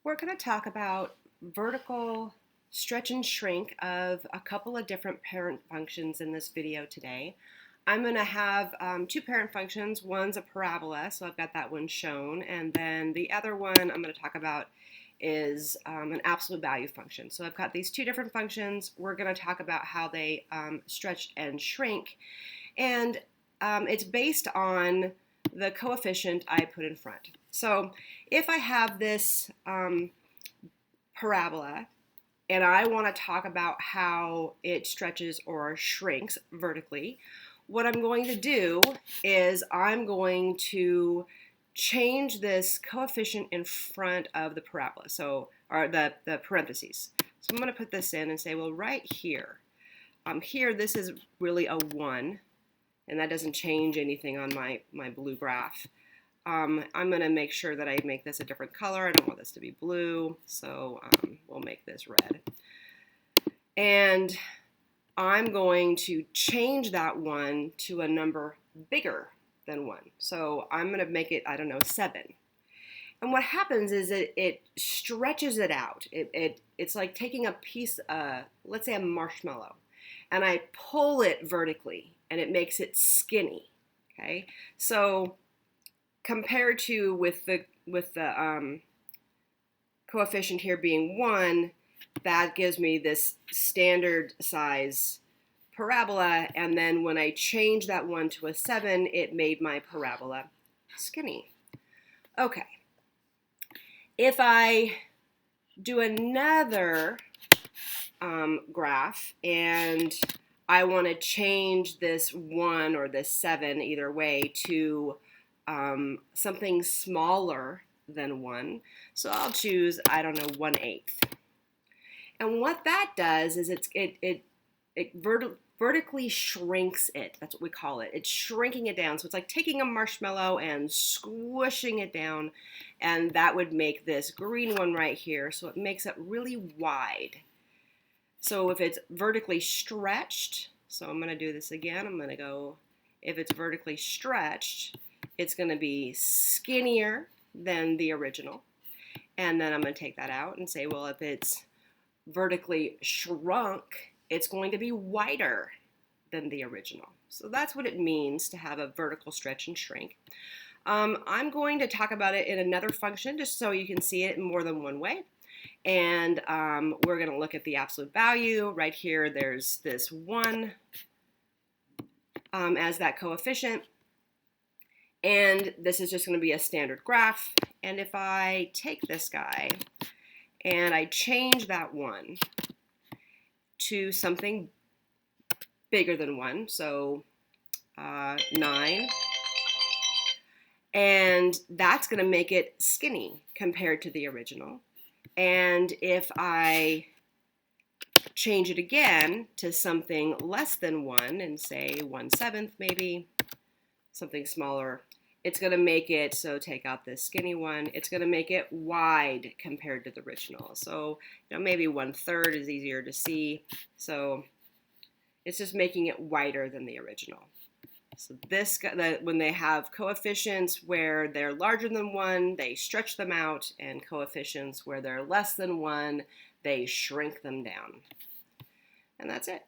We're going to talk about vertical stretch and shrink of a couple of different parent functions in this video today. I'm going to have two parent functions. One's a parabola, so I've got that one shown, and then the other one I'm going to talk about is an absolute value function. So I've got these two different functions. We're going to talk about how they stretch and shrink, and it's based on the coefficient I put in front. So if I have this parabola and I want to talk about how it stretches or shrinks vertically, what I'm going to do is I'm going to change this coefficient in front of the parabola, or the parentheses. So I'm going to put this in and say, well, right here, here this is really a 1, and that doesn't change anything on my blue graph. I'm going to make sure that I make this a different color. I don't want this to be blue, so we'll make this red. And I'm going to change that 1 to a number bigger than 1. So I'm going to make it, I don't know, 7. And what happens is it stretches it out. It's like taking a piece, let's say a marshmallow, and I pull it vertically, and it makes it skinny. Okay, so compared to with the coefficient here being 1, that gives me this standard size parabola, and then when I change that 1 to a 7, it made my parabola skinny. Okay, if I do another graph and I want to change this 1 or this 7, either way, to something smaller than 1, so I'll choose, I don't know, 1/8. And what that does is it vertically shrinks it. That's what we call it. It's shrinking it down. So it's like taking a marshmallow and squishing it down, and that would make this green one right here. So it makes it really wide. So if it's vertically stretched, so I'm going to do this again. I'm going to go, if it's vertically stretched, it's going to be skinnier than the original. And then I'm going to take that out and say, well, if it's vertically shrunk, it's going to be wider than the original. So that's what it means to have a vertical stretch and shrink. I'm going to talk about it in another function just so you can see it in more than one way. And we're going to look at the absolute value. Right here, there's this 1 as that coefficient. And this is just going to be a standard graph. And if I take this guy and I change that 1 to something bigger than 1, so 9, and that's going to make it skinny compared to the original. And if I change it again to something less than 1 and say 1/7 maybe, something smaller, it's going to make it, so take out this skinny one, it's going to make it wide compared to the original. So, maybe 1/3 is easier to see. So it's just making it wider than the original. So when they have coefficients where they're larger than 1, they stretch them out, and coefficients where they're less than 1, they shrink them down. And that's it.